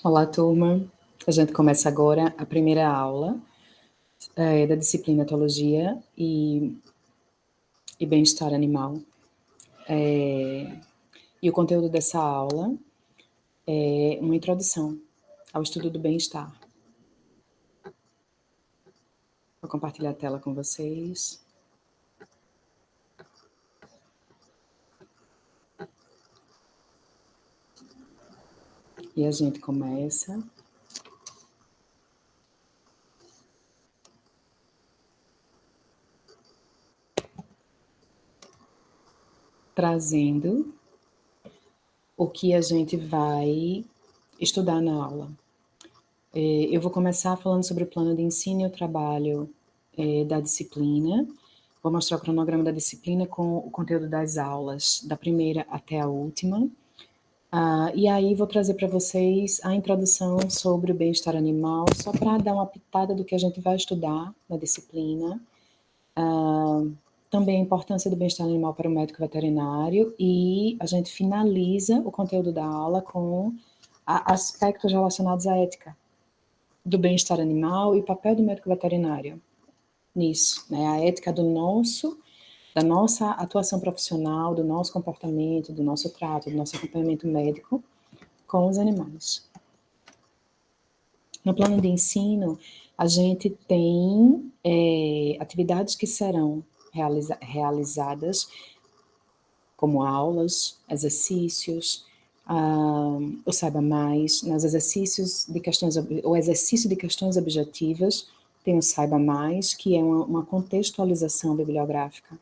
Olá, turma. A gente começa agora a primeira aula da disciplina Etologia e Bem-Estar Animal. E o conteúdo dessa aula é uma introdução ao estudo do bem-estar. Vou compartilhar a tela com vocês. E a gente começa trazendo o que a gente vai estudar na aula. Eu vou começar falando sobre o plano de ensino e o trabalho da disciplina. Vou mostrar o cronograma da disciplina com o conteúdo das aulas, da primeira até a última. E aí vou trazer para vocês a introdução sobre o bem-estar animal, só para dar uma pitada do que a gente vai estudar na disciplina. Também a importância do bem-estar animal para o médico veterinário, e a gente finaliza o conteúdo da aula com aspectos relacionados à ética do bem-estar animal e o papel do médico veterinário nisso, né? A ética da nossa atuação profissional, do nosso comportamento, do nosso trato, do nosso acompanhamento médico com os animais. No plano de ensino, a gente tem atividades que serão realizadas, como aulas, exercícios, o Saiba Mais, nos exercícios de questões, o exercício de questões objetivas, tem o Saiba Mais, que é uma contextualização bibliográfica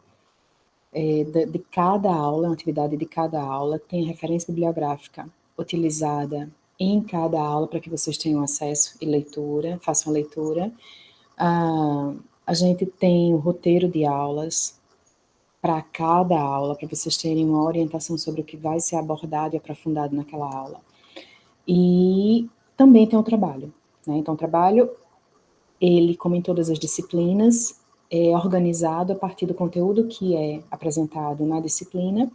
de cada aula, uma atividade de cada aula, tem a referência bibliográfica utilizada em cada aula para que vocês tenham acesso e leitura, façam a leitura. A gente tem o roteiro de aulas para cada aula, para vocês terem uma orientação sobre o que vai ser abordado e aprofundado naquela aula. E também tem o trabalho, né? Então, o trabalho, ele, como em todas as disciplinas, é organizado a partir do conteúdo que é apresentado na disciplina,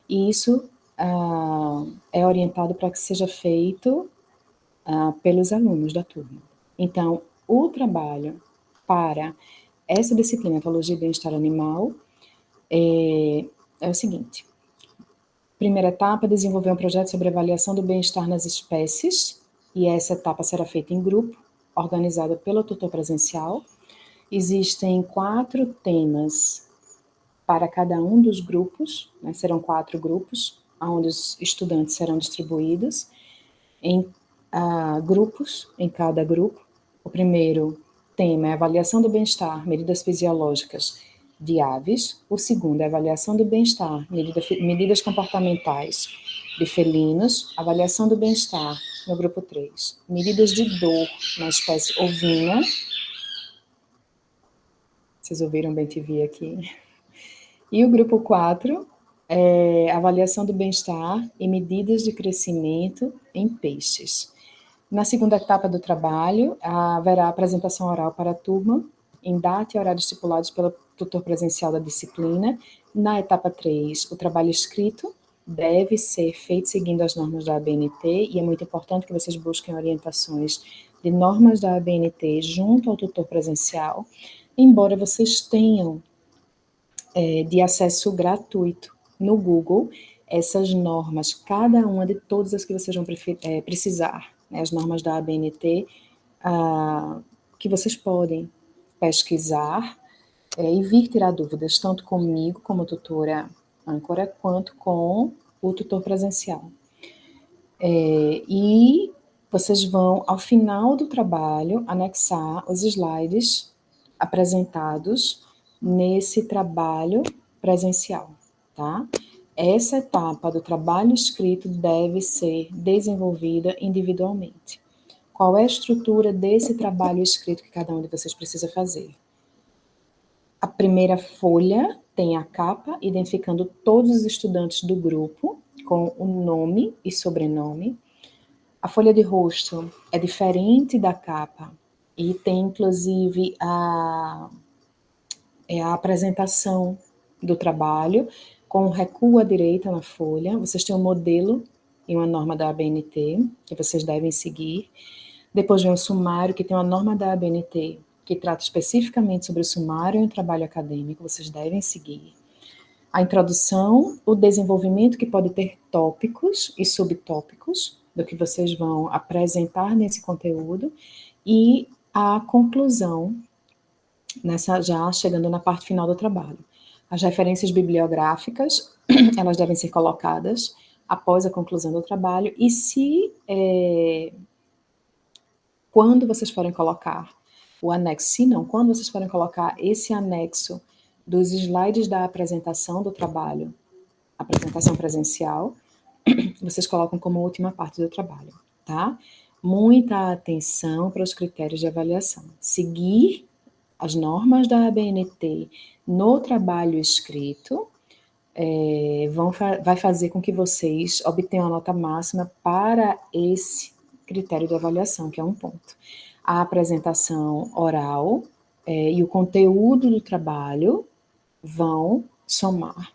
e isso é orientado para que seja feito pelos alunos da turma. Então, o trabalho para essa disciplina, Etologia e Bem-Estar Animal, é o seguinte. Primeira etapa, desenvolver um projeto sobre avaliação do bem-estar nas espécies, e essa etapa será feita em grupo, organizada pelo tutor presencial. Existem 4 temas para cada um dos grupos, né? Serão 4 grupos, onde os estudantes serão distribuídos em grupos, em cada grupo. O primeiro tema é avaliação do bem-estar, medidas fisiológicas de aves. O segundo é avaliação do bem-estar, medidas comportamentais de felinos. Avaliação do bem-estar no grupo 3, medidas de dor na espécie ovina. Vocês ouviram bem TV aqui. E o grupo 4 é avaliação do bem-estar e medidas de crescimento em peixes. Na segunda etapa do trabalho, haverá apresentação oral para a turma, em data e horário estipulados pelo tutor presencial da disciplina. Na etapa 3, o trabalho escrito deve ser feito seguindo as normas da ABNT, e é muito importante que vocês busquem orientações de normas da ABNT junto ao tutor presencial, embora vocês tenham de acesso gratuito no Google essas normas, cada uma de todas as que vocês vão precisar, né, as normas da ABNT, que vocês podem pesquisar e vir tirar dúvidas, tanto comigo, como tutora âncora, quanto com o tutor presencial. E vocês vão, ao final do trabalho, anexar os slides apresentados nesse trabalho presencial, tá? Essa etapa do trabalho escrito deve ser desenvolvida individualmente. Qual é a estrutura desse trabalho escrito que cada um de vocês precisa fazer? A primeira folha tem a capa, identificando todos os estudantes do grupo, com o nome e sobrenome. A folha de rosto é diferente da capa, e tem, inclusive, a apresentação do trabalho, com o recuo à direita na folha. Vocês têm um modelo e uma norma da ABNT, que vocês devem seguir. Depois vem o sumário, que tem uma norma da ABNT, que trata especificamente sobre o sumário e o trabalho acadêmico, vocês devem seguir. A introdução, o desenvolvimento, que pode ter tópicos e subtópicos do que vocês vão apresentar nesse conteúdo, e a conclusão, já chegando na parte final do trabalho. As referências bibliográficas, elas devem ser colocadas após a conclusão do trabalho, e quando vocês forem colocar o anexo, se não, quando vocês forem colocar esse anexo dos slides da apresentação do trabalho, apresentação presencial, vocês colocam como última parte do trabalho, tá? Muita atenção para os critérios de avaliação. Seguir as normas da ABNT no trabalho escrito vai fazer com que vocês obtenham a nota máxima para esse critério de avaliação, que é um ponto. A apresentação oral e o conteúdo do trabalho vão somar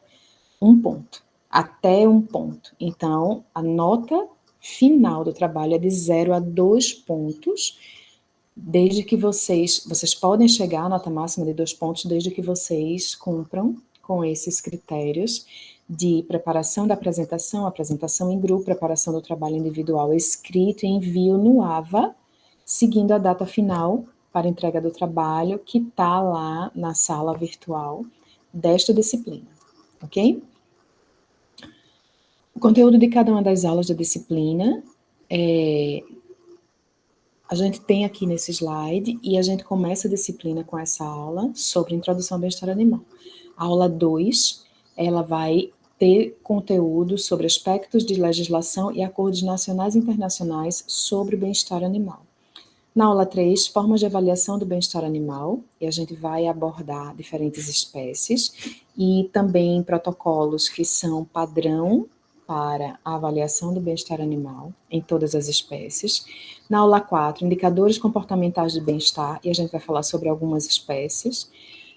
um ponto, até um ponto. Então, a nota final do trabalho é de 0 a 2 pontos, desde que vocês podem chegar à nota máxima de 2 pontos, desde que vocês cumpram com esses critérios de preparação da apresentação, apresentação em grupo, preparação do trabalho individual escrito e envio no AVA, seguindo a data final para entrega do trabalho, que está lá na sala virtual desta disciplina, ok? O conteúdo de cada uma das aulas da disciplina a gente tem aqui nesse slide, e a gente começa a disciplina com essa aula sobre introdução ao bem-estar animal. A aula 2, ela vai ter conteúdo sobre aspectos de legislação e acordos nacionais e internacionais sobre o bem-estar animal. Na aula 3, formas de avaliação do bem-estar animal, e a gente vai abordar diferentes espécies e também protocolos que são padrão para a avaliação do bem-estar animal em todas as espécies. Na aula 4, indicadores comportamentais de bem-estar, e a gente vai falar sobre algumas espécies.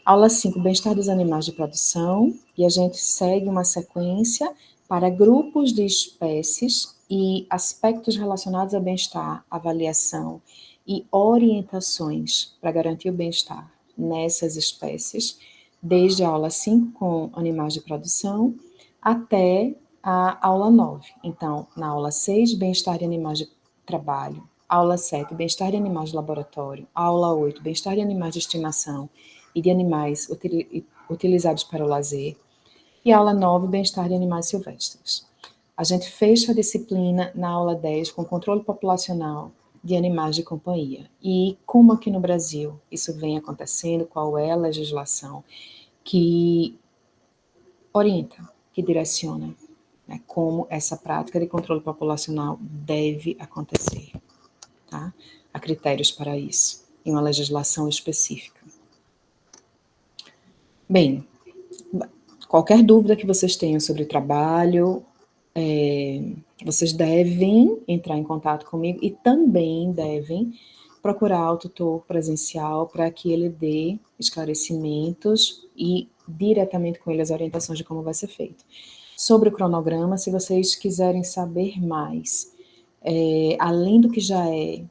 Aula 5, bem-estar dos animais de produção, e a gente segue uma sequência para grupos de espécies e aspectos relacionados ao bem-estar, avaliação e orientações para garantir o bem-estar nessas espécies, desde a aula 5 com animais de produção até a aula 9. Então, na aula 6, bem-estar de animais de trabalho. Aula 7, bem-estar de animais de laboratório. Aula 8, bem-estar de animais de estimação e de animais utilizados para o lazer. E aula 9, bem-estar de animais silvestres. A gente fecha a disciplina na aula 10 com controle populacional de animais de companhia. E como aqui no Brasil isso vem acontecendo, qual é a legislação que orienta, que direciona, né, como essa prática de controle populacional deve acontecer, tá? Há critérios para isso, em uma legislação específica. Bem, qualquer dúvida que vocês tenham sobre o trabalho, vocês devem entrar em contato comigo e também devem procurar o tutor presencial para que ele dê esclarecimentos e diretamente com ele as orientações de como vai ser feito. Sobre o cronograma, se vocês quiserem saber mais, além do que já é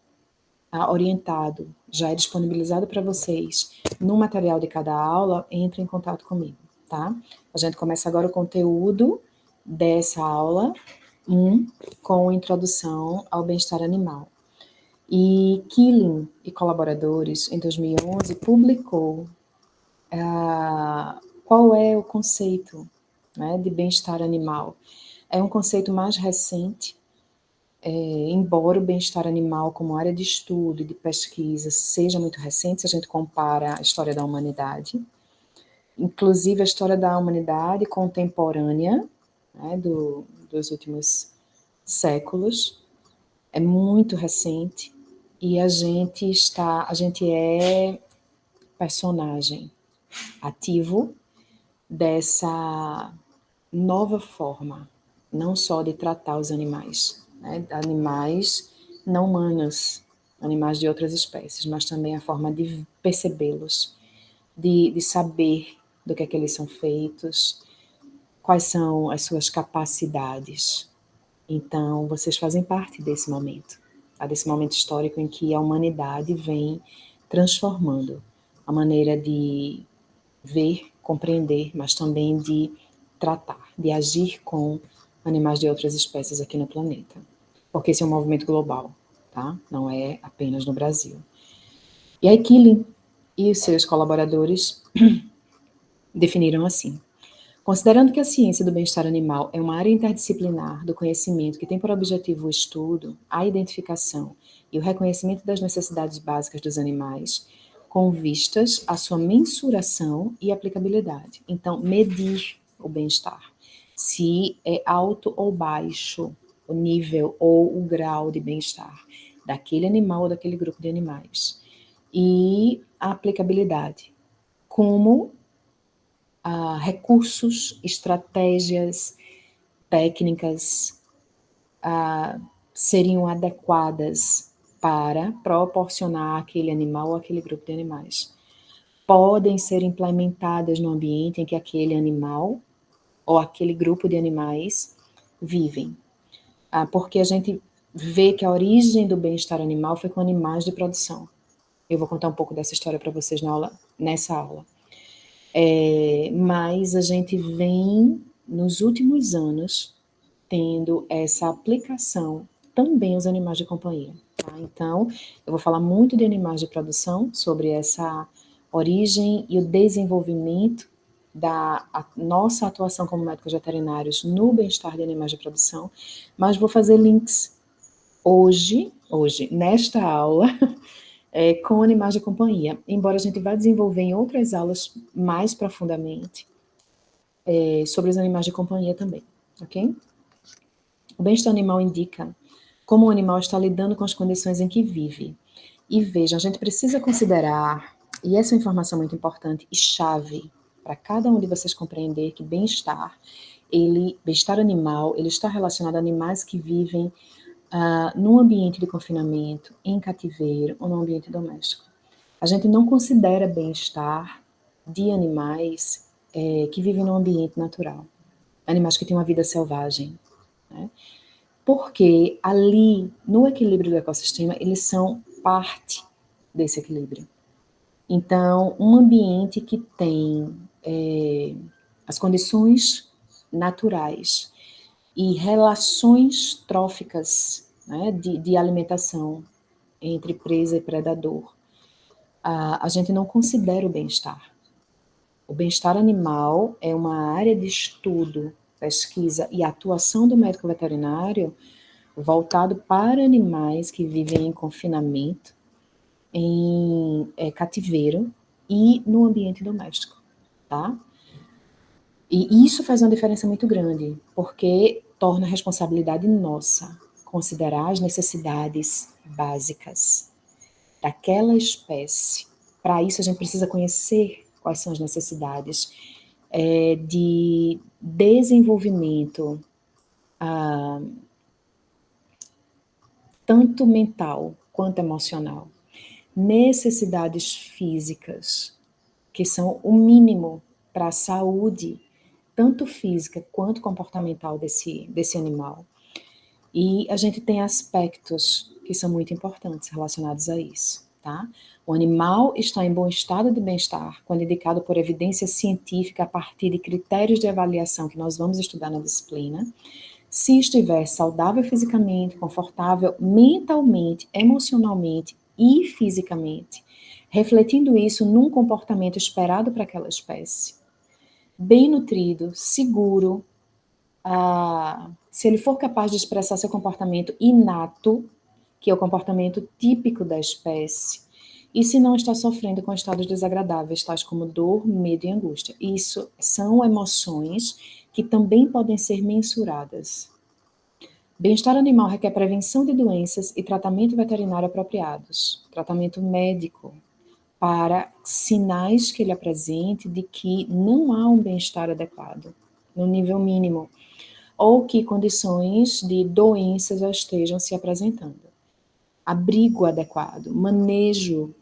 orientado, já é disponibilizado para vocês no material de cada aula, entre em contato comigo, tá? A gente começa agora o conteúdo dessa aula 1 com introdução ao bem-estar animal. E Killing e colaboradores, em 2011, publicou qual é o conceito, né, de bem-estar animal. É um conceito mais recente, embora o bem-estar animal como área de estudo e de pesquisa seja muito recente, se a gente compara a história da humanidade, inclusive a história da humanidade contemporânea, né, dos últimos séculos, é muito recente, e a gente é personagem ativo dessa nova forma, não só de tratar os animais, né, animais não humanos, animais de outras espécies, mas também a forma de percebê-los, de saber do que é que eles são feitos, quais são as suas capacidades, Então, vocês fazem parte desse momento, tá? Desse momento histórico em que a humanidade vem transformando a maneira de ver, compreender, mas também de tratar, de agir com animais de outras espécies aqui no planeta. Porque esse é um movimento global, tá? Não é apenas no Brasil. E a Equilin e os seus colaboradores definiram assim: considerando que a ciência do bem-estar animal é uma área interdisciplinar do conhecimento que tem por objetivo o estudo, a identificação e o reconhecimento das necessidades básicas dos animais, com vistas à sua mensuração e aplicabilidade. Então, medir o bem-estar, se é alto ou baixo o nível ou o grau de bem-estar daquele animal ou daquele grupo de animais. E a aplicabilidade, como recursos, estratégias, técnicas seriam adequadas para proporcionar àquele animal ou àquele grupo de animais. Podem ser implementadas no ambiente em que aquele animal ou aquele grupo de animais vivem. Porque a gente vê que a origem do bem-estar animal foi com animais de produção. Eu vou contar um pouco dessa história para vocês nessa aula. Mas a gente vem, nos últimos anos, tendo essa aplicação também aos animais de companhia. Tá? Então, eu vou falar muito de animais de produção, sobre essa origem e o desenvolvimento da nossa atuação como médicos veterinários no bem-estar de animais de produção, mas vou fazer links hoje, nesta aula, com animais de companhia, embora a gente vá desenvolver em outras aulas mais profundamente sobre os animais de companhia também, ok? O bem-estar animal indica como o animal está lidando com as condições em que vive. E veja, a gente precisa considerar, e essa é uma informação muito importante e chave para cada um de vocês compreender que bem-estar animal, ele está relacionado a animais que vivem num ambiente de confinamento, em cativeiro ou no ambiente doméstico. A gente não considera bem-estar de animais que vivem no ambiente natural, animais que têm uma vida selvagem, né? Porque ali, no equilíbrio do ecossistema, eles são parte desse equilíbrio. Então, um ambiente que tem as condições naturais e relações tróficas, né, de alimentação entre presa e predador, a gente não considera o bem-estar. O bem-estar animal é uma área de estudo, pesquisa e atuação do médico veterinário voltado para animais que vivem em confinamento, em cativeiro e no ambiente doméstico, tá? E isso faz uma diferença muito grande, porque torna a responsabilidade nossa considerar as necessidades básicas daquela espécie. Para isso, a gente precisa conhecer quais são as necessidades de desenvolvimento, tanto mental quanto emocional. Necessidades físicas, que são o mínimo para a saúde, tanto física quanto comportamental desse animal. E a gente tem aspectos que são muito importantes relacionados a isso, tá? O animal está em bom estado de bem-estar quando indicado por evidência científica a partir de critérios de avaliação que nós vamos estudar na disciplina, se estiver saudável fisicamente, confortável mentalmente, emocionalmente e fisicamente, refletindo isso num comportamento esperado para aquela espécie, bem nutrido, seguro, se ele for capaz de expressar seu comportamento inato, que é o comportamento típico da espécie, e se não está sofrendo com estados desagradáveis, tais como dor, medo e angústia. Isso são emoções que também podem ser mensuradas. Bem-estar animal requer prevenção de doenças e tratamento veterinário apropriados, tratamento médico, para sinais que ele apresente de que não há um bem-estar adequado, no nível mínimo, ou que condições de doenças já estejam se apresentando. Abrigo adequado, manejo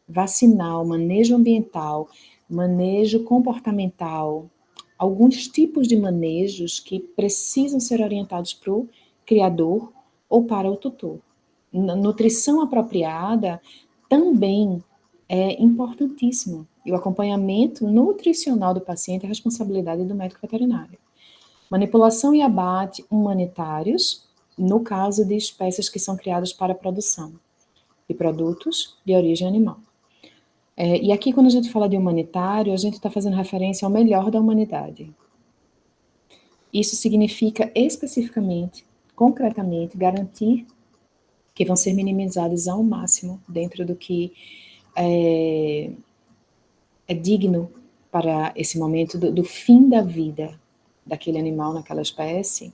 vacinal, manejo ambiental, manejo comportamental, alguns tipos de manejos que precisam ser orientados para o criador ou para o tutor. Nutrição apropriada também é importantíssimo. E o acompanhamento nutricional do paciente é responsabilidade do médico veterinário. Manipulação e abate humanitários, no caso de espécies que são criadas para a produção de produtos de origem animal. E aqui, quando a gente fala de humanitário, a gente está fazendo referência ao melhor da humanidade. Isso significa especificamente, concretamente, garantir que vão ser minimizados ao máximo dentro do que é digno para esse momento do fim da vida daquele animal, naquela espécie,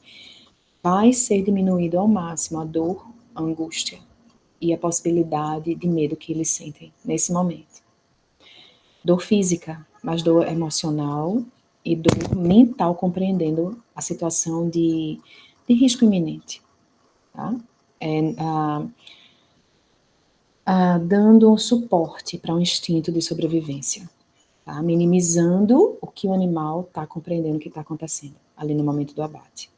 vai ser diminuído ao máximo a dor, a angústia e a possibilidade de medo que eles sentem nesse momento. Dor física, mas dor emocional e dor mental, compreendendo a situação de risco iminente. Tá? Dando um suporte para um instinto de sobrevivência. Tá? Minimizando o que o animal está compreendendo que está acontecendo ali no momento do abate.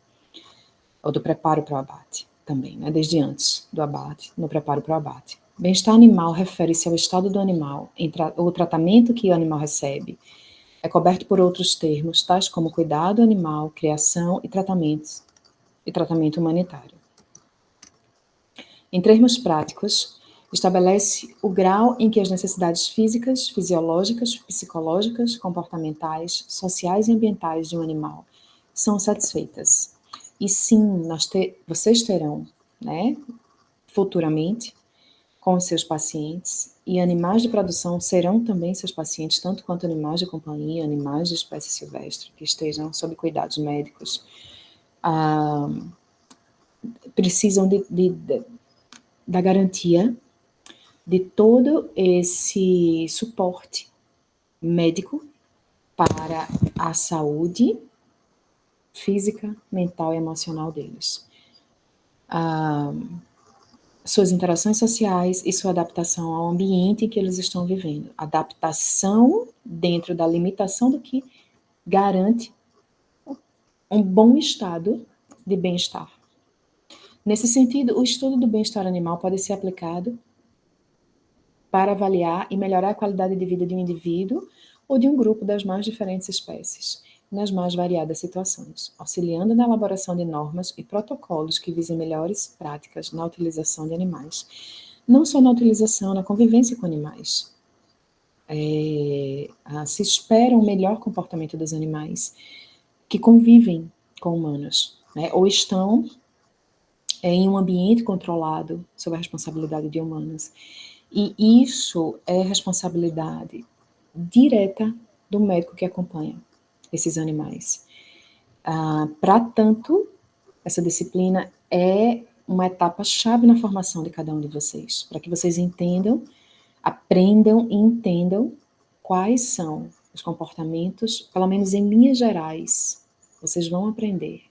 Ou do preparo para o abate também, né? Desde antes do abate, no preparo para o abate. Bem-estar animal refere-se ao estado do animal, o tratamento que o animal recebe. É coberto por outros termos, tais como cuidado animal, criação e tratamento humanitário. Em termos práticos, estabelece o grau em que as necessidades físicas, fisiológicas, psicológicas, comportamentais, sociais e ambientais de um animal são satisfeitas. E sim, vocês terão, né, futuramente, com os seus pacientes, e animais de produção serão também seus pacientes, tanto quanto animais de companhia, animais de espécie silvestre, que estejam sob cuidados médicos, precisam da garantia de todo esse suporte médico para a saúde física, mental e emocional deles. Suas interações sociais e sua adaptação ao ambiente em que eles estão vivendo. Adaptação dentro da limitação do que garante um bom estado de bem-estar. Nesse sentido, o estudo do bem-estar animal pode ser aplicado para avaliar e melhorar a qualidade de vida de um indivíduo ou de um grupo das mais diferentes espécies, nas mais variadas situações, auxiliando na elaboração de normas e protocolos que visem melhores práticas na utilização de animais. Não só na utilização, na convivência com animais. Se espera um melhor comportamento dos animais que convivem com humanos, né, ou estão em um ambiente controlado sob a responsabilidade de humanos. E isso é responsabilidade direta do médico que acompanha esses animais. Para tanto, essa disciplina é uma etapa-chave na formação de cada um de vocês, para que vocês entendam, aprendam e entendam quais são os comportamentos, pelo menos em linhas gerais, vocês vão aprender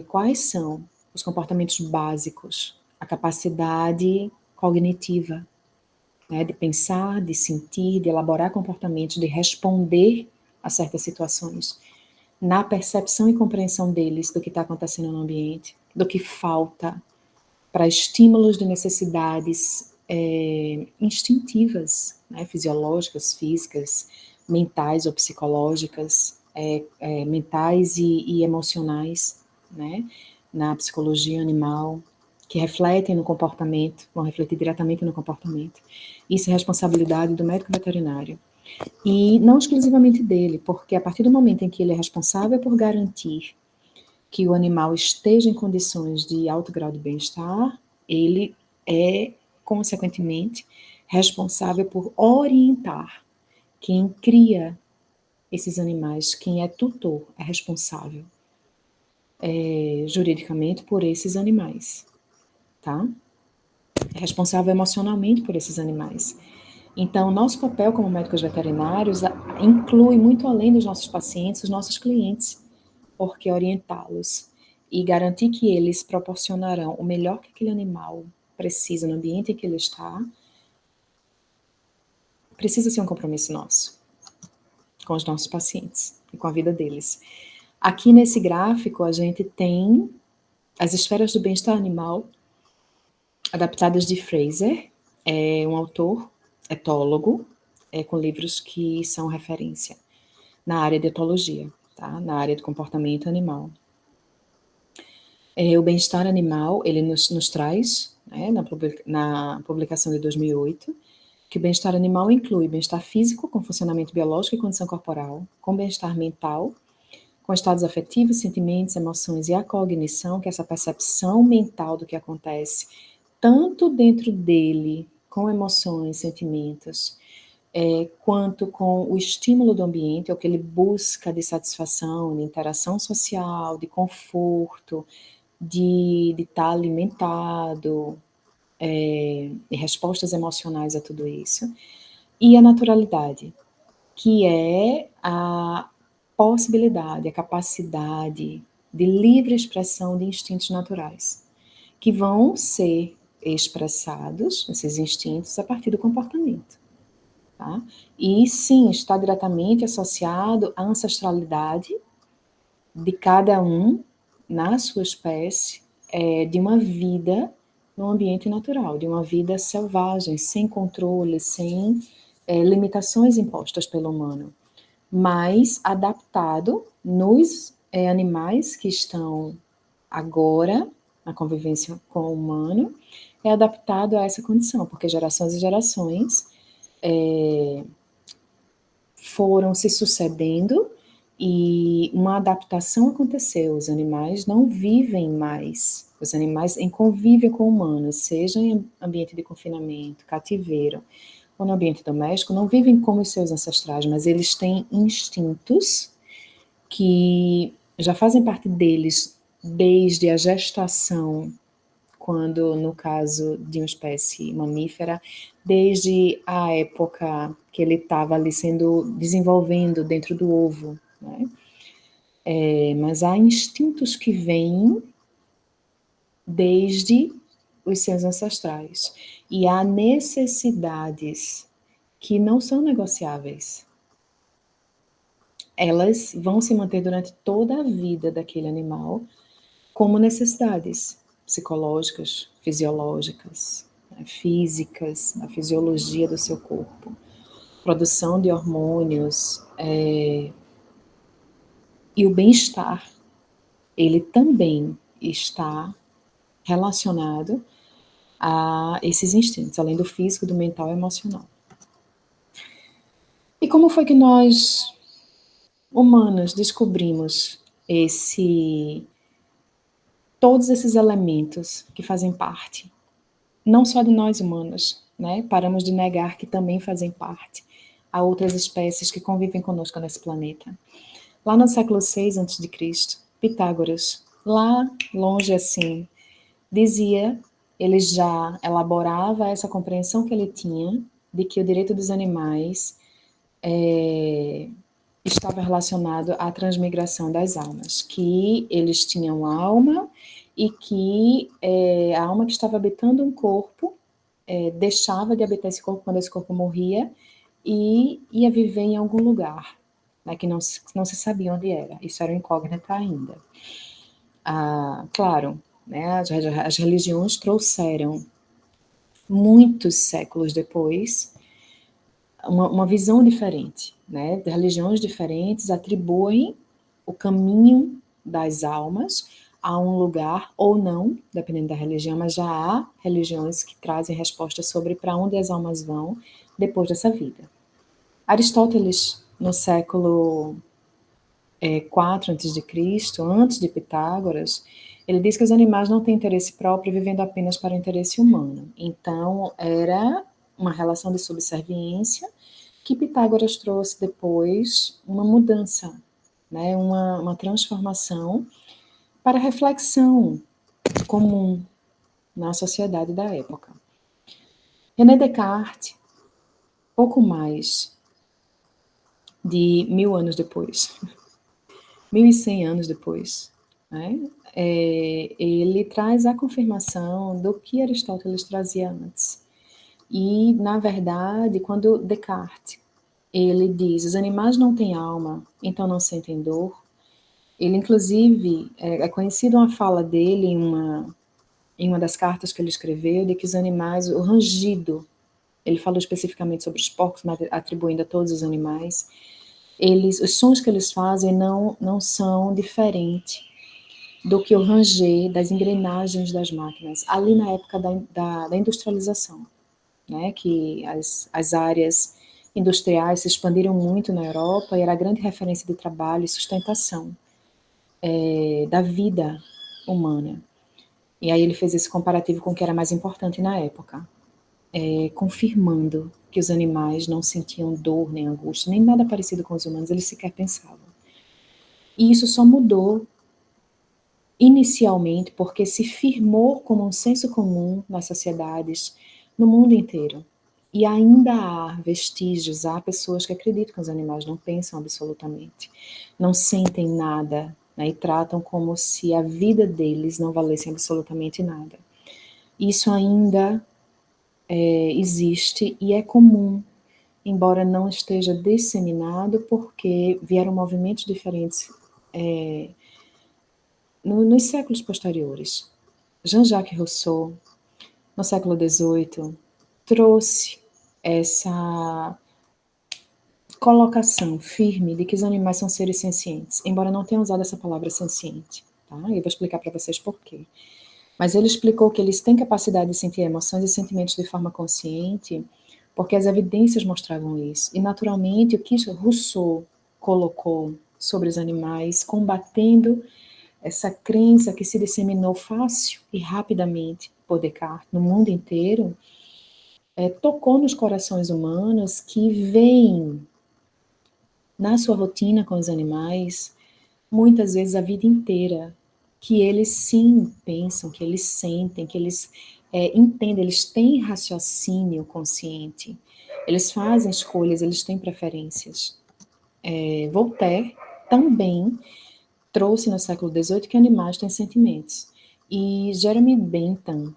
quais são os comportamentos básicos, a capacidade cognitiva, né, de pensar, de sentir, de elaborar comportamentos, de responder a certas situações, na percepção e compreensão deles do que está acontecendo no ambiente, do que falta para estímulos de necessidades instintivas, né, fisiológicas, físicas, mentais ou psicológicas, mentais e emocionais, né, na psicologia animal, que refletem no comportamento, vão refletir diretamente no comportamento. Isso é responsabilidade do médico veterinário. E não exclusivamente dele, porque a partir do momento em que ele é responsável por garantir que o animal esteja em condições de alto grau de bem-estar, ele é, consequentemente, responsável por orientar quem cria esses animais, quem é tutor, é responsável juridicamente por esses animais, tá? É responsável emocionalmente por esses animais. Então, nosso papel como médicos veterinários inclui muito além dos nossos pacientes, os nossos clientes, porque orientá-los e garantir que eles proporcionarão o melhor que aquele animal precisa no ambiente em que ele está, precisa ser um compromisso nosso com os nossos pacientes. e com a vida deles. Aqui nesse gráfico a gente tem as esferas do bem-estar animal, adaptadas de Fraser, é um autor etólogo, com livros que são referência na área de etologia, tá? Na área do comportamento animal. O bem-estar animal, ele nos traz, né, na publicação de 2008, que o bem-estar animal inclui bem-estar físico, com funcionamento biológico e condição corporal, com bem-estar mental, com estados afetivos, sentimentos, emoções e a cognição, que é essa percepção mental do que acontece, tanto dentro dele, com emoções, sentimentos, quanto com o estímulo do ambiente, é o que ele busca de satisfação, de interação social, de conforto, de estar alimentado, e respostas emocionais a tudo isso. E a naturalidade, que é a possibilidade, a capacidade de livre expressão de instintos naturais, que vão ser expressados, esses instintos, a partir do comportamento. Tá? E sim, está diretamente associado à ancestralidade de cada um, na sua espécie, de uma vida no ambiente natural, de uma vida selvagem, sem controle, sem limitações impostas pelo humano, mas adaptado nos animais que estão agora na convivência com o humano, é adaptado a essa condição, porque gerações e gerações foram se sucedendo e uma adaptação aconteceu. Os animais não vivem mais, os animais em convívio com humanos, seja em ambiente de confinamento, cativeiro ou no ambiente doméstico, não vivem como os seus ancestrais, mas eles têm instintos que já fazem parte deles desde a gestação, quando, no caso de uma espécie mamífera, desde a época que ele estava ali desenvolvendo dentro do ovo, né? Mas há instintos que vêm desde os seus ancestrais. E há necessidades que não são negociáveis. Elas vão se manter durante toda a vida daquele animal como necessidades psicológicas, fisiológicas, né, físicas, a fisiologia do seu corpo, produção de hormônios, e o bem-estar, ele também está relacionado a esses instintos, além do físico, do mental e emocional. E como foi que nós, humanos, descobrimos todos esses elementos que fazem parte, não só de nós humanos, né? Paramos de negar que também fazem parte a outras espécies que convivem conosco nesse planeta. Lá no século VI a.C., Pitágoras, lá longe assim, dizia, ele já elaborava essa compreensão que ele tinha de que o direito dos animais estava relacionado à transmigração das almas, que eles tinham alma e que a alma que estava habitando um corpo deixava de habitar esse corpo quando esse corpo morria e ia viver em algum lugar, né, que não se sabia onde era. Isso era incógnita ainda. Claro, né, as religiões trouxeram, muitos séculos depois, uma visão diferente, né? De religiões diferentes atribuem o caminho das almas a um lugar ou não, dependendo da religião, mas já há religiões que trazem respostas sobre para onde as almas vão depois dessa vida. Aristóteles, no século IV a.C., antes de Pitágoras, ele diz que os animais não têm interesse próprio, vivendo apenas para o interesse humano. Então, era uma relação de subserviência que Pitágoras trouxe depois uma mudança, né, uma transformação para reflexão comum na sociedade da época. René Descartes, pouco mais de 1000 anos depois, 1100 anos depois, né, ele traz a confirmação do que Aristóteles trazia antes. E, na verdade, quando Descartes ele diz, os animais não têm alma, então não sentem dor. Ele, inclusive, é conhecido uma fala dele em uma das cartas que ele escreveu, de que os animais, o rangido, ele falou especificamente sobre os porcos, mas atribuindo a todos os animais, os sons que eles fazem não são diferentes do que o ranger das engrenagens das máquinas, ali na época da industrialização, né, que as áreas industriais se expandiram muito na Europa e era a grande referência de trabalho e sustentação da vida humana. E aí ele fez esse comparativo com o que era mais importante na época, confirmando que os animais não sentiam dor nem angústia, nem nada parecido com os humanos, eles sequer pensavam. E isso só mudou inicialmente porque se firmou como um senso comum nas sociedades no mundo inteiro. E ainda há vestígios, há pessoas que acreditam que os animais não pensam absolutamente, não sentem nada, né, e tratam como se a vida deles não valesse absolutamente nada. Isso ainda existe e é comum, embora não esteja disseminado, porque vieram movimentos diferentes nos séculos posteriores. Jean-Jacques Rousseau, no século XVIII, trouxe essa colocação firme de que os animais são seres sencientes, embora não tenha usado essa palavra senciente, tá? Eu vou explicar para vocês por quê. Mas ele explicou que eles têm capacidade de sentir emoções e sentimentos de forma consciente, porque as evidências mostravam isso. E, naturalmente, o que Rousseau colocou sobre os animais, combatendo essa crença que se disseminou fácil e rapidamente por Descartes no mundo inteiro, tocou nos corações humanos que veem na sua rotina com os animais, muitas vezes a vida inteira, que eles sim pensam, que eles sentem, que eles entendem, eles têm raciocínio consciente, eles fazem escolhas, eles têm preferências. Voltaire também trouxe no século XVIII que animais têm sentimentos. E Jeremy Bentham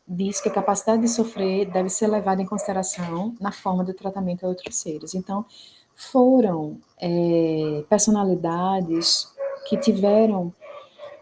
diz que a capacidade de sofrer deve ser levada em consideração na forma do tratamento a outros seres. Então, foram personalidades que tiveram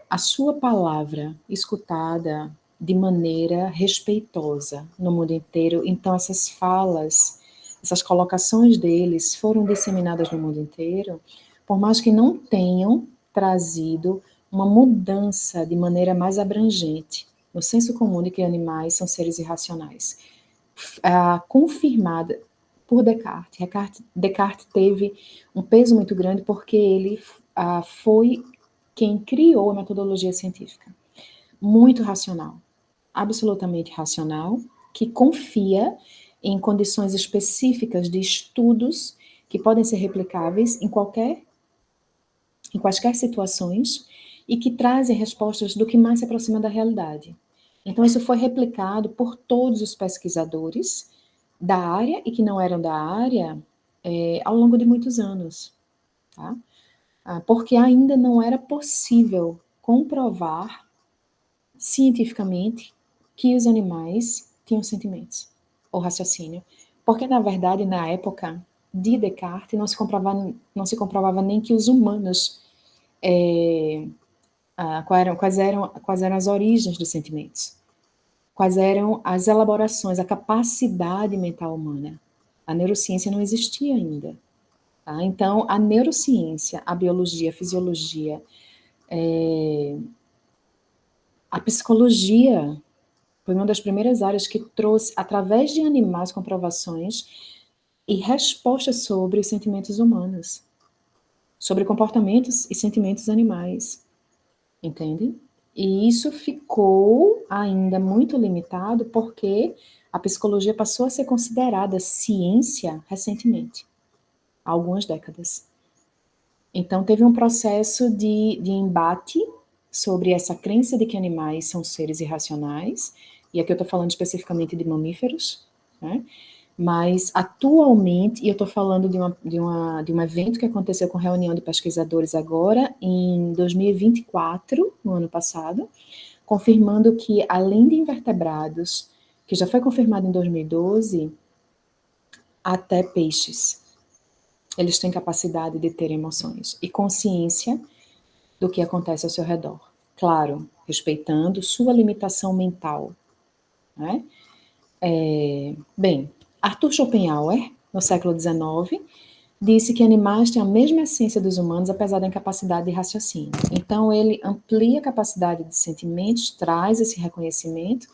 a sua palavra escutada de maneira respeitosa no mundo inteiro. Então, essas falas, essas colocações deles foram disseminadas no mundo inteiro, por mais que não tenham trazido uma mudança de maneira mais abrangente no senso comum de que animais são seres irracionais, confirmada por Descartes. Descartes teve um peso muito grande porque ele foi quem criou a metodologia científica. Muito racional, absolutamente racional, que confia em condições específicas de estudos que podem ser replicáveis em quaisquer situações e que trazem respostas do que mais se aproxima da realidade. Então, isso foi replicado por todos os pesquisadores da área e que não eram da área ao longo de muitos anos, tá? Porque ainda não era possível comprovar cientificamente que os animais tinham sentimentos ou raciocínio, porque na verdade na época de Descartes não se comprovava nem que os humanos quais eram as origens dos sentimentos, quais eram as elaborações, a capacidade mental humana. A neurociência não existia ainda. Tá? Então, a neurociência, a biologia, a fisiologia, a psicologia foi uma das primeiras áreas que trouxe, através de animais, comprovações e respostas sobre os sentimentos humanos, sobre comportamentos e sentimentos animais, entende? E isso ficou ainda muito limitado porque a psicologia passou a ser considerada ciência recentemente, há algumas décadas. Então, teve um processo de embate sobre essa crença de que animais são seres irracionais, e aqui eu estou falando especificamente de mamíferos, né? Mas, atualmente, e eu estou falando de um evento que aconteceu com reunião de pesquisadores agora, em 2024, no ano passado, confirmando que, além de invertebrados, que já foi confirmado em 2012, até peixes Eles têm capacidade de ter emoções e consciência do que acontece ao seu redor. Claro, respeitando sua limitação mental, né? Bem, Arthur Schopenhauer, no século XIX, disse que animais têm a mesma essência dos humanos, apesar da incapacidade de raciocínio. Então, ele amplia a capacidade de sentimentos, traz esse reconhecimento,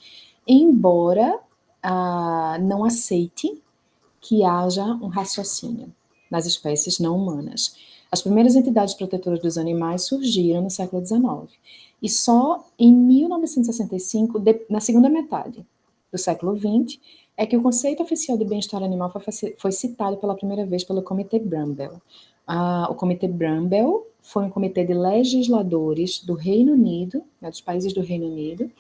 embora não aceite que haja um raciocínio nas espécies não humanas. As primeiras entidades protetoras dos animais surgiram no século XIX. E só em 1965, na segunda metade do século XX, é que o conceito oficial de bem-estar animal foi citado pela primeira vez pelo Comitê Brambell. O Comitê Brambell foi um comitê de legisladores do Reino Unido, dos países do Reino Unido,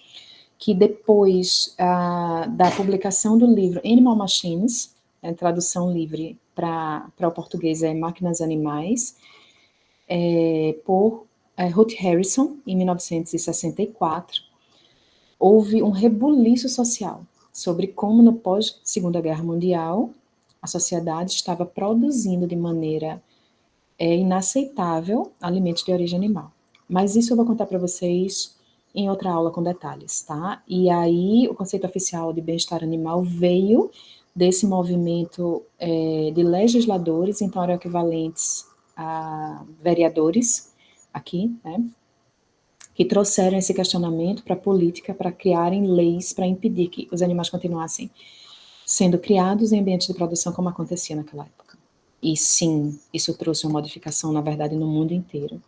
que depois da publicação do livro Animal Machines, a tradução livre para o português é Máquinas Animais, por Ruth Harrison, em 1964, houve um rebuliço social sobre como no pós-Segunda Guerra Mundial a sociedade estava produzindo de maneira inaceitável alimentos de origem animal. Mas isso eu vou contar para vocês em outra aula com detalhes, tá? E aí o conceito oficial de bem-estar animal veio desse movimento de legisladores, então eram equivalentes a vereadores aqui, né? Que trouxeram esse questionamento para a política, para criarem leis para impedir que os animais continuassem sendo criados em ambientes de produção como acontecia naquela época. E sim, isso trouxe uma modificação, na verdade, no mundo inteiro.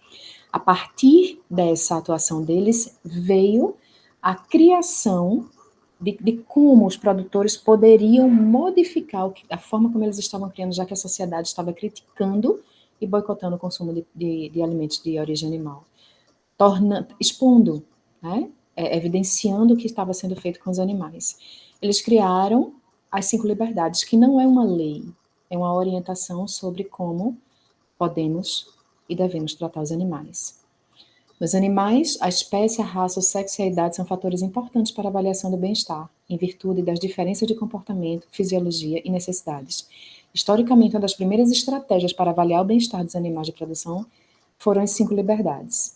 A partir dessa atuação deles, veio a criação de como os produtores poderiam modificar a forma como eles estavam criando, já que a sociedade estava criticando e boicotando o consumo de alimentos de origem animal. Expondo, né, evidenciando o que estava sendo feito com os animais. Eles criaram as 5 liberdades, que não é uma lei, é uma orientação sobre como podemos e devemos tratar os animais. Nos animais, a espécie, a raça, o sexo e a idade são fatores importantes para a avaliação do bem-estar, em virtude das diferenças de comportamento, fisiologia e necessidades. Historicamente, uma das primeiras estratégias para avaliar o bem-estar dos animais de produção foram as 5 liberdades,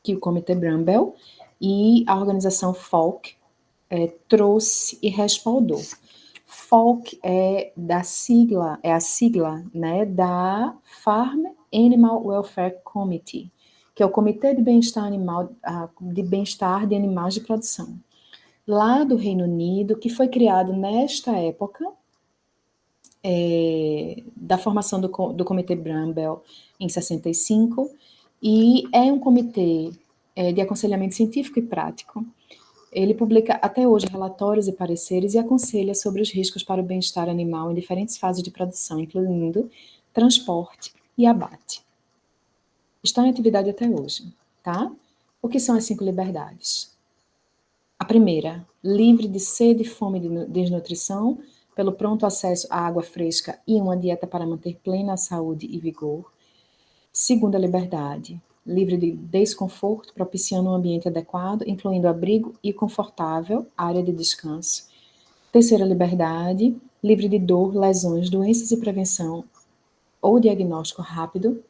que o Comitê Brambell e a organização Falk trouxe e respaldou. Falk é a sigla, né, da Farm Animal Welfare Committee, que é o Comitê de Bem-Estar Animal, de Bem-Estar de Animais de Produção, lá do Reino Unido, que foi criado nesta época da formação do Comitê Brambell em 65, e é um comitê de aconselhamento científico e prático. Ele publica até hoje relatórios e pareceres e aconselha sobre os riscos para o bem-estar animal em diferentes fases de produção, incluindo transporte e abate. Está em atividade até hoje, tá? O que são as 5 liberdades? A primeira, livre de sede, fome e desnutrição, pelo pronto acesso à água fresca e uma dieta para manter plena saúde e vigor. Segunda liberdade, livre de desconforto, propiciando um ambiente adequado, incluindo abrigo e confortável, área de descanso. Terceira liberdade, livre de dor, lesões, doenças e prevenção ou diagnóstico rápido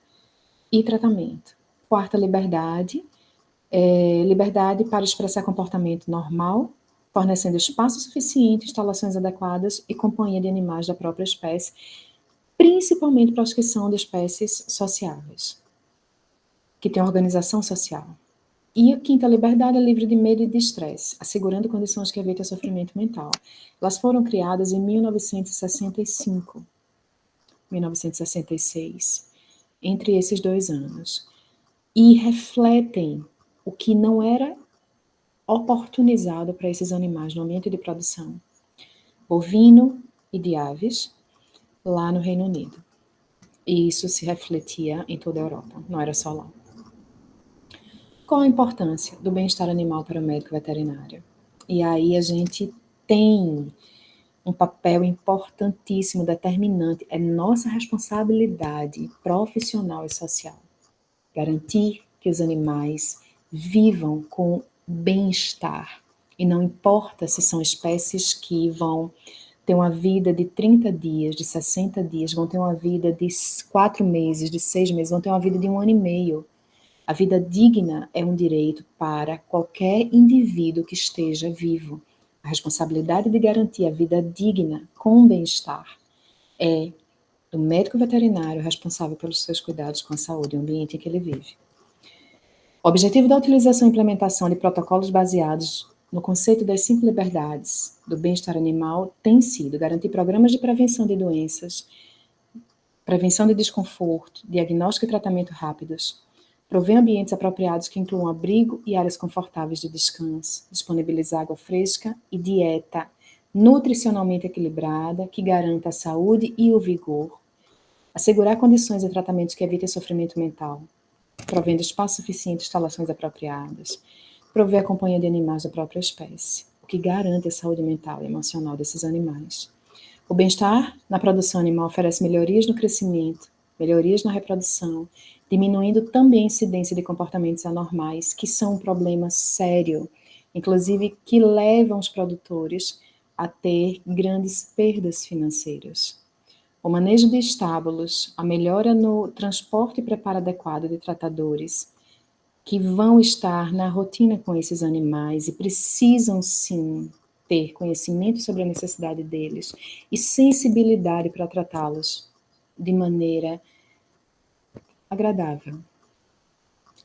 e tratamento. Quarta liberdade, liberdade para expressar comportamento normal, fornecendo espaço suficiente, instalações adequadas e companhia de animais da própria espécie, principalmente para os que são de espécies sociáveis, que têm organização social. E a quinta liberdade é livre de medo e de estresse, assegurando condições que evitem sofrimento mental. Elas foram criadas em 1965, 1966, entre esses 2 anos, e refletem o que não era oportunizado para esses animais no ambiente de produção bovino e de aves, lá no Reino Unido. E isso se refletia em toda a Europa, não era só lá. Qual a importância do bem-estar animal para o médico veterinário? E aí a gente tem um papel importantíssimo, determinante, é nossa responsabilidade profissional e social. Garantir que os animais vivam com bem-estar. E não importa se são espécies que vão ter uma vida de 30 dias, de 60 dias, vão ter uma vida de 4 meses, de 6 meses, vão ter uma vida de 1 ano e meio. A vida digna é um direito para qualquer indivíduo que esteja vivo. A responsabilidade de garantir a vida digna com bem-estar é do médico veterinário responsável pelos seus cuidados com a saúde e o ambiente em que ele vive. O objetivo da utilização e implementação de protocolos baseados no conceito das 5 liberdades do bem-estar animal tem sido garantir programas de prevenção de doenças, prevenção de desconforto, diagnóstico e tratamento rápidos, prover ambientes apropriados que incluam abrigo e áreas confortáveis de descanso, disponibilizar água fresca e dieta nutricionalmente equilibrada que garanta a saúde e o vigor, assegurar condições e tratamentos que evitem sofrimento mental, provendo espaço suficiente e instalações apropriadas, prover a companhia de animais da própria espécie, o que garante a saúde mental e emocional desses animais. O bem-estar na produção animal oferece melhorias no crescimento, melhorias na reprodução, diminuindo também a incidência de comportamentos anormais, que são um problema sério, inclusive que levam os produtores a ter grandes perdas financeiras. O manejo de estábulos, a melhora no transporte e preparo adequado de tratadores, que vão estar na rotina com esses animais e precisam sim ter conhecimento sobre a necessidade deles e sensibilidade para tratá-los de maneira agradável.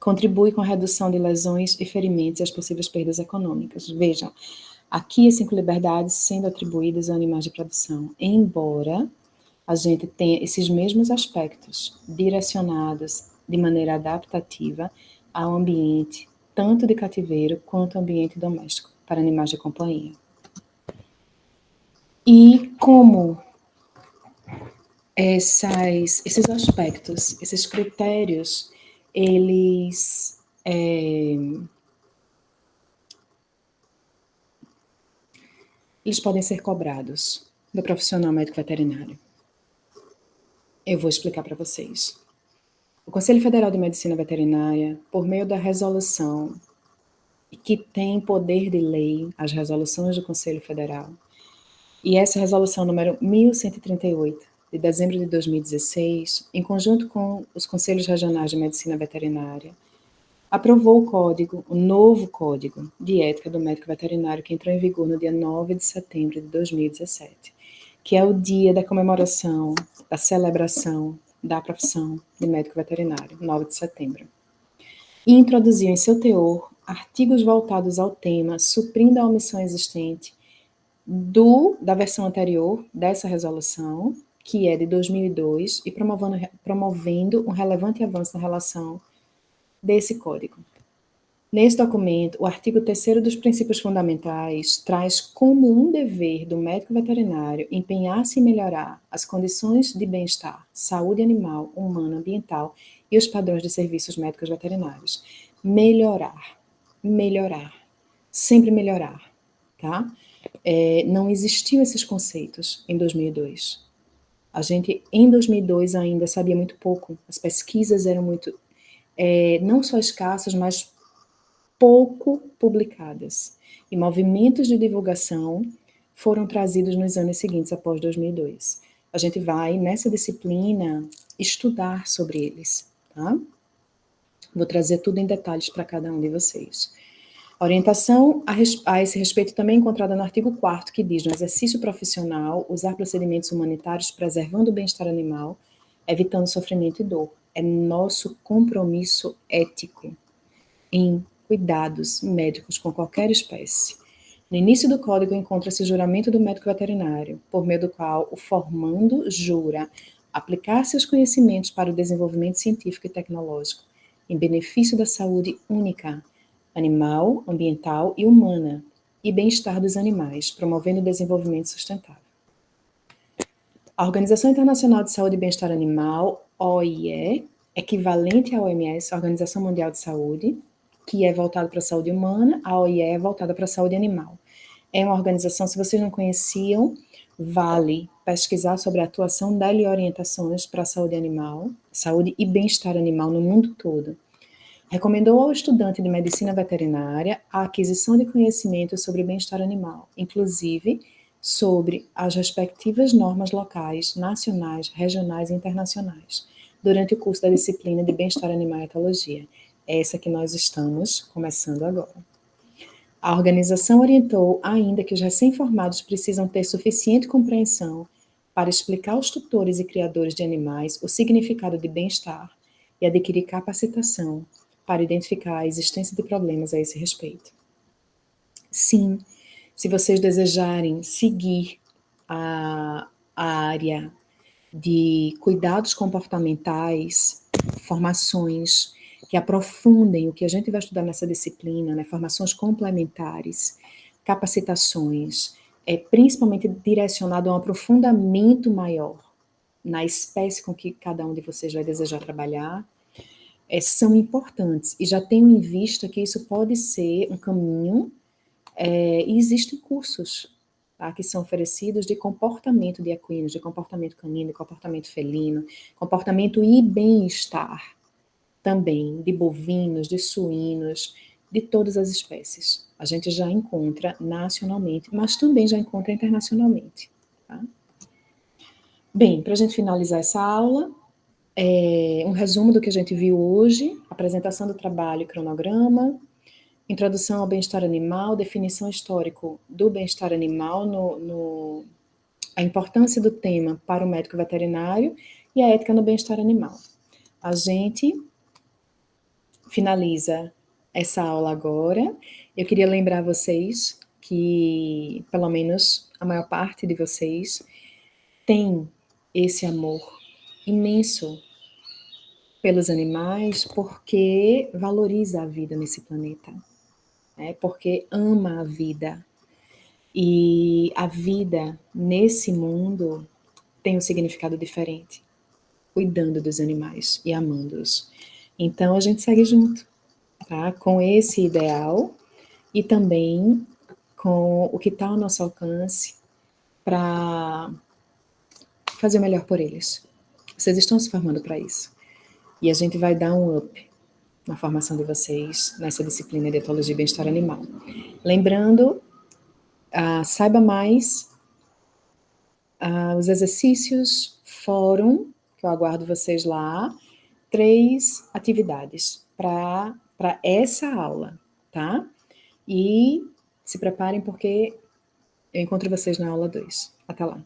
Contribui com a redução de lesões e ferimentos e as possíveis perdas econômicas. Vejam, aqui as 5 liberdades sendo atribuídas a animais de produção, embora a gente tenha esses mesmos aspectos direcionados de maneira adaptativa ao ambiente, tanto de cativeiro quanto ambiente doméstico, para animais de companhia. E como esses aspectos, esses critérios, eles podem ser cobrados do profissional médico veterinário. Eu vou explicar para vocês. O Conselho Federal de Medicina Veterinária, por meio da resolução que tem poder de lei, as resoluções do Conselho Federal, e essa resolução número 1138, de dezembro de 2016, em conjunto com os Conselhos Regionais de Medicina Veterinária, aprovou o novo Código de Ética do Médico Veterinário, que entrou em vigor no dia 9 de setembro de 2017, que é o dia da comemoração, da celebração da profissão de médico veterinário, 9 de setembro. E introduziu em seu teor artigos voltados ao tema, suprindo a omissão existente da versão anterior dessa resolução, que é de 2002, e promovendo um relevante avanço na relação desse código. Nesse documento, o artigo 3º dos princípios fundamentais traz como um dever do médico veterinário empenhar-se em melhorar as condições de bem-estar, saúde animal, humana, ambiental e os padrões de serviços médicos veterinários. Melhorar, sempre melhorar, tá? Não existiam esses conceitos em 2002. A gente, em 2002, ainda sabia muito pouco. As pesquisas eram muito, não só escassas, mas pouco publicadas. E movimentos de divulgação foram trazidos nos anos seguintes, após 2002. A gente vai, nessa disciplina, estudar sobre eles, tá? Vou trazer tudo em detalhes para cada um de vocês. A orientação a esse respeito também é encontrada no artigo 4º, que diz: no exercício profissional, usar procedimentos humanitários preservando o bem-estar animal, evitando sofrimento e dor. É nosso compromisso ético em cuidados médicos com qualquer espécie. No início do código encontra-se o juramento do médico veterinário, por meio do qual o formando jura aplicar seus conhecimentos para o desenvolvimento científico e tecnológico, em benefício da saúde única, animal, ambiental e humana, e bem-estar dos animais, promovendo o desenvolvimento sustentável. A Organização Internacional de Saúde e Bem-Estar Animal, OIE, equivalente à OMS, Organização Mundial de Saúde, que é voltada para a saúde humana, a OIE é voltada para a saúde animal. É uma organização, se vocês não conheciam, vale pesquisar sobre a atuação dela e orientações para a saúde animal, saúde e bem-estar animal no mundo todo. Recomendou ao estudante de medicina veterinária a aquisição de conhecimento sobre bem-estar animal, inclusive sobre as respectivas normas locais, nacionais, regionais e internacionais, durante o curso da disciplina de Bem-Estar Animal e Etologia, essa que nós estamos começando agora. A organização orientou ainda que os recém-formados precisam ter suficiente compreensão para explicar aos tutores e criadores de animais o significado de bem-estar e adquirir capacitação para identificar a existência de problemas a esse respeito. Sim, se vocês desejarem seguir a área de cuidados comportamentais, formações que aprofundem o que a gente vai estudar nessa disciplina, né, formações complementares, capacitações, principalmente direcionado a um aprofundamento maior na espécie com que cada um de vocês vai desejar trabalhar, são importantes. E já tenho em vista que isso pode ser um caminho, e existem cursos, tá, que são oferecidos de comportamento de equinos, de comportamento canino, de comportamento felino, comportamento e bem-estar também, de bovinos, de suínos, de todas as espécies. A gente já encontra nacionalmente, mas também já encontra internacionalmente. Tá? Bem, para a gente finalizar essa aula, um resumo do que a gente viu hoje, apresentação do trabalho e cronograma, introdução ao bem-estar animal, definição histórica do bem-estar animal, a importância do tema para o médico veterinário e a ética no bem-estar animal. A gente finaliza essa aula agora. Eu queria lembrar vocês que, pelo menos, a maior parte de vocês tem esse amor imenso pelos animais porque valoriza a vida nesse planeta, né? Porque ama a vida. E a vida nesse mundo tem um significado diferente, cuidando dos animais e amando-os. Então a gente segue junto, tá? Com esse ideal e também com o que está ao nosso alcance para fazer o melhor por eles. Vocês estão se formando para isso. E a gente vai dar um up na formação de vocês nessa disciplina de etologia e bem-estar animal. Lembrando, saiba mais, os exercícios, fórum, que eu aguardo vocês lá, 3 atividades para essa aula, tá? E se preparem porque eu encontro vocês na aula 2. Até lá.